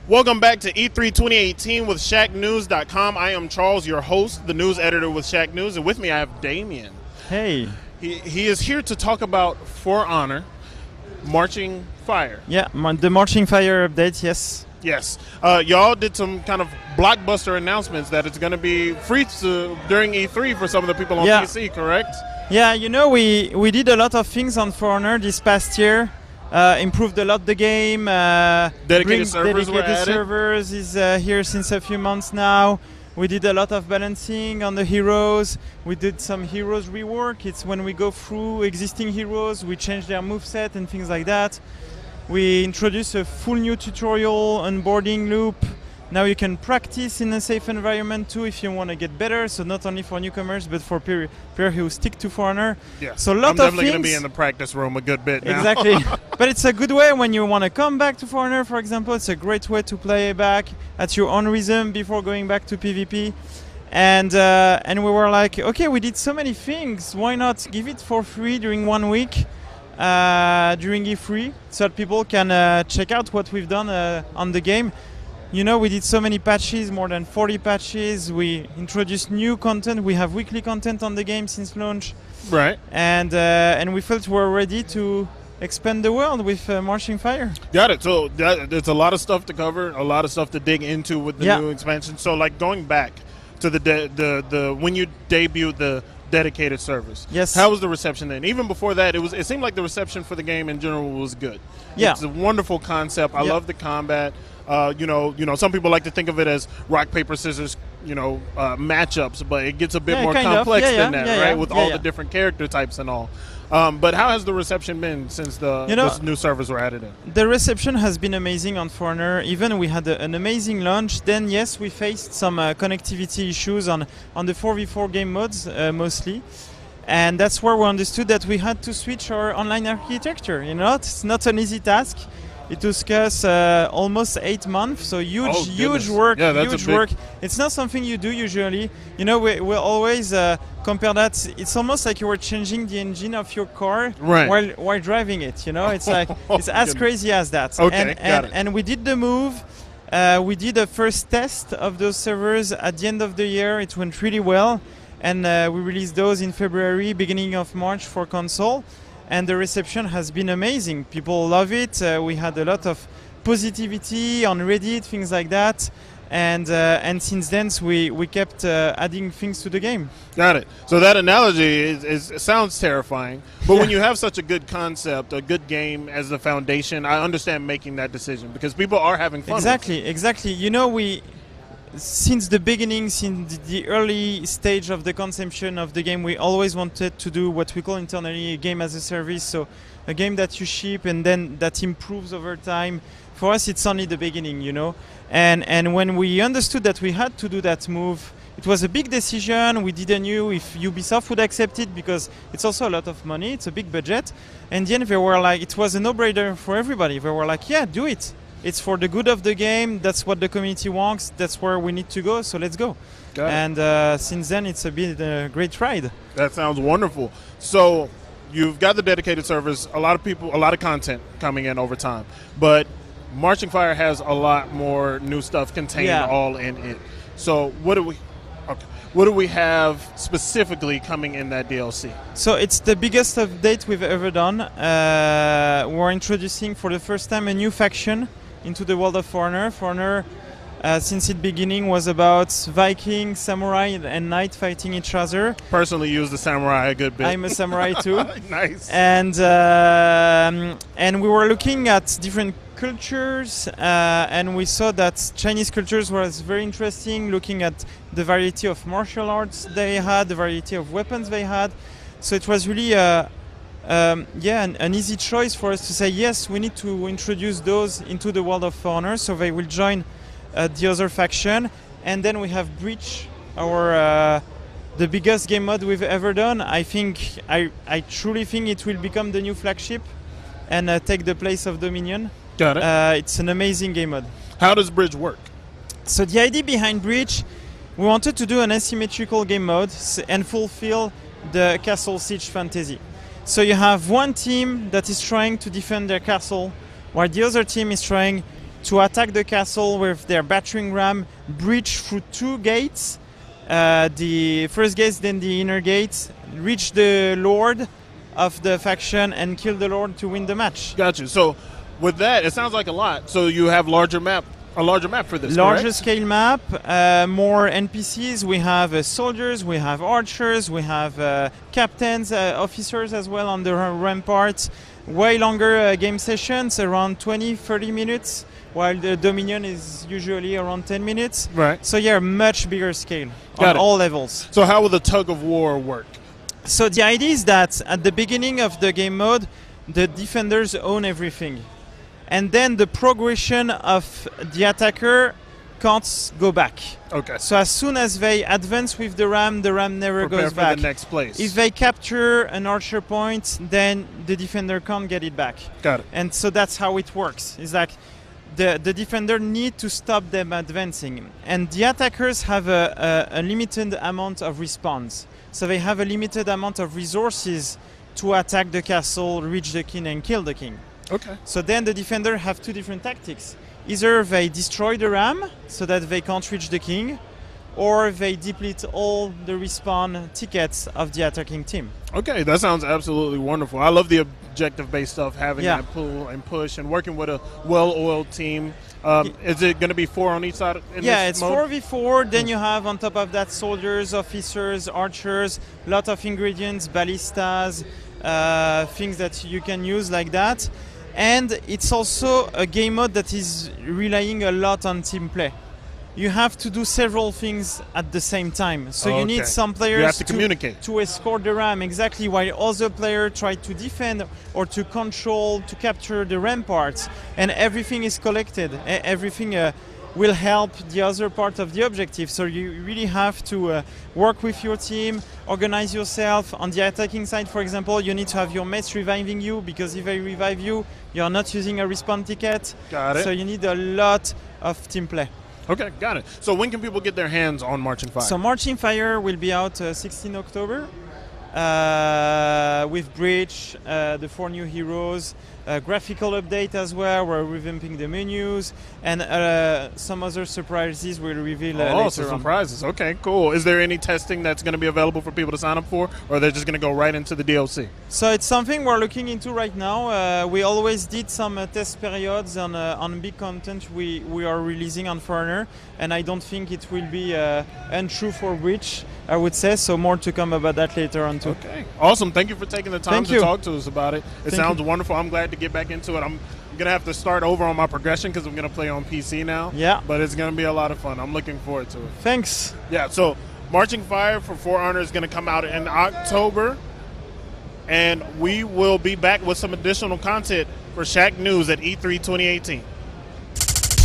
Welcome back to E3 2018 with ShackNews.com. I am Charles, your host, the news editor with Shack News, and with me I have Damien. Hey. He is here to talk about For Honor, Marching Fire. Yeah, the Marching Fire update, yes. Yes. Y'all did some kind of blockbuster announcements that it's going to be free during E3 for some of the people on PC, correct? Yeah, you know, we did a lot of things on For Honor this past year. Improved a lot the game. Dedicated servers is here since a few months now. We did a lot of balancing on the heroes. We did some heroes rework. It's when we go through existing heroes, we change their moveset and things like that. We introduced a full new tutorial onboarding loop. Now you can practice in a safe environment too if you want to get better. So not only for newcomers, but for players who stick to For Honor. Yeah. So I'm definitely going to be in the practice room a good bit now. Exactly. But it's a good way when you want to come back to For Honor, for example. It's a great way to play back at your own rhythm before going back to PvP. And we were like, okay, we did so many things. Why not give it for free during 1 week during E3 so that people can check out what we've done on the game. You know, we did so many patches, more than 40 patches. We introduced new content. We have weekly content on the game since launch. Right. And we felt we were ready to expand the world with Marching Fire. Got it. So it's a lot of stuff to cover, a lot of stuff to dig into with the new expansion. So like going back to the when you debuted the dedicated servers. Yes. How was the reception then? Even before that, it seemed like the reception for the game in general was good. Yeah. It's a wonderful concept. I love the combat. You know, some people like to think of it as rock, paper, scissors, matchups, but it gets a bit more complex than that, right? With all the different character types and all. But how has the reception been since those new servers were added in? The reception has been amazing on For Honor. Even we had an amazing launch. Then, yes, we faced some connectivity issues on the 4v4 game modes mostly. And that's where we understood that we had to switch our online architecture. You know, it's not an easy task. It took us almost 8 months, so huge work. Yeah, huge work. It's not something you do usually. You know, we'll always compare that. It's almost like you were changing the engine of your car while driving it. You know, it's like it's as crazy as that. Okay, and we did the move. We did a first test of those servers at the end of the year. It went really well, and we released those in February, beginning of March for console. And the reception has been amazing. People love it. We had a lot of positivity on Reddit, things like that. And since then, we kept adding things to the game. Got it. So that analogy sounds terrifying. But when you have such a good concept, a good game as the foundation, I understand making that decision because people are having fun. Exactly. You know, since the beginning, since the early stage of the consumption of the game, we always wanted to do what we call internally a game as a service. So a game that you ship and then that improves over time. For us, it's only the beginning, you know. And when we understood that we had to do that move, it was a big decision. We didn't know if Ubisoft would accept it because it's also a lot of money. It's a big budget. And then they were like, it was a no-brainer for everybody. They were like, yeah, do it. It's for the good of the game. That's what the community wants. That's where we need to go. So let's go. And since then, it's been a great ride. That sounds wonderful. So you've got the dedicated servers. A lot of content coming in over time. But Marching Fire has a lot more new stuff contained all in it. So what do we have specifically coming in that DLC? So it's the biggest update we've ever done. We're introducing for the first time a new faction into the world of For Honor. For Honor, since its beginning, was about Viking, samurai, and knight fighting each other. Personally, use the samurai a good bit. I'm a samurai too. Nice. And we were looking at different cultures, and we saw that Chinese cultures was very interesting. Looking at the variety of martial arts they had, the variety of weapons they had. So it was really an easy choice for us to say, yes, we need to introduce those into the world of For Honor, so they will join the other faction. And then we have Breach, the biggest game mode we've ever done. I truly think it will become the new flagship and take the place of Dominion. Got it. It's an amazing game mode. How does Bridge work? So the idea behind Breach, we wanted to do an asymmetrical game mode and fulfill the castle siege fantasy. So you have one team that is trying to defend their castle, while the other team is trying to attack the castle with their battering ram, breach through 2 gates, the first gate, then the inner gate, reach the lord of the faction and kill the lord to win the match. Gotcha. So with that, it sounds like a lot. So you have a larger map for this, larger correct? scale map, more NPCs. We have soldiers, we have archers, we have captains, officers as well on the ramparts. Way longer game sessions, around 20-30 minutes, while the Dominion is usually around 10 minutes. Right. So yeah, much bigger scale Got on it. all levels. So how will the tug of war work? So the idea is that at the beginning of the game mode, the defenders own everything. And then the progression of the attacker can't go back. Okay. So as soon as they advance with the ram never Prepare goes for back. the next place. If they capture an archer point, then the defender can't get it back. Got it. And so that's how it works. It's like the defender need to stop them advancing. And the attackers have a limited amount of respawns. So they have a limited amount of resources to attack the castle, reach the king, and kill the king. Okay. So then the defender have 2 different tactics. Either they destroy the ram so that they can't reach the king, or they deplete all the respawn tickets of the attacking team. Okay, that sounds absolutely wonderful. I love the objective-based stuff, having Yeah. that pull and push and working with a well-oiled team. Is it going to be 4 on each side in Yeah, this it's mode? 4v4. Then you have on top of that soldiers, officers, archers, lot of ingredients, ballistas, things that you can use like that. And it's also a game mode that is relying a lot on team play. You have to do several things at the same time. So you need some players You have to communicate. to escort the ram, exactly, while other players try to defend or to control, to capture the ramparts. And everything is collected. Everything will help the other part of the objective. So you really have to work with your team, organize yourself. On the attacking side, for example, you need to have your mates reviving you, because if they revive you, you're not using a respawn ticket. Got it. So you need a lot of team play. Okay, got it. So when can people get their hands on Marching Fire? So Marching Fire will be out 16 October with Bridge, the 4 new heroes, graphical update as well. We're revamping the menus, and some other surprises we'll reveal later some on. surprises. Okay, cool. Is there any testing that's going to be available for people to sign up for, or they're just going to go right into the DLC? So it's something we're looking into right now. We always did some test periods on big content we are releasing on Foreigner, and I don't think it will be untrue for Bridge, I would say. So more to come about that later on too. Okay, awesome. Thank you for taking the time Thank to you. talk to us about it. It sounds wonderful. I'm glad to get back into it. I'm going to have to start over on my progression because I'm going to play on PC now. Yeah. But it's going to be a lot of fun. I'm looking forward to it. Thanks. Yeah, so Marching Fire for For Honor is going to come out in October, and we will be back with some additional content for Shack News at E3 2018.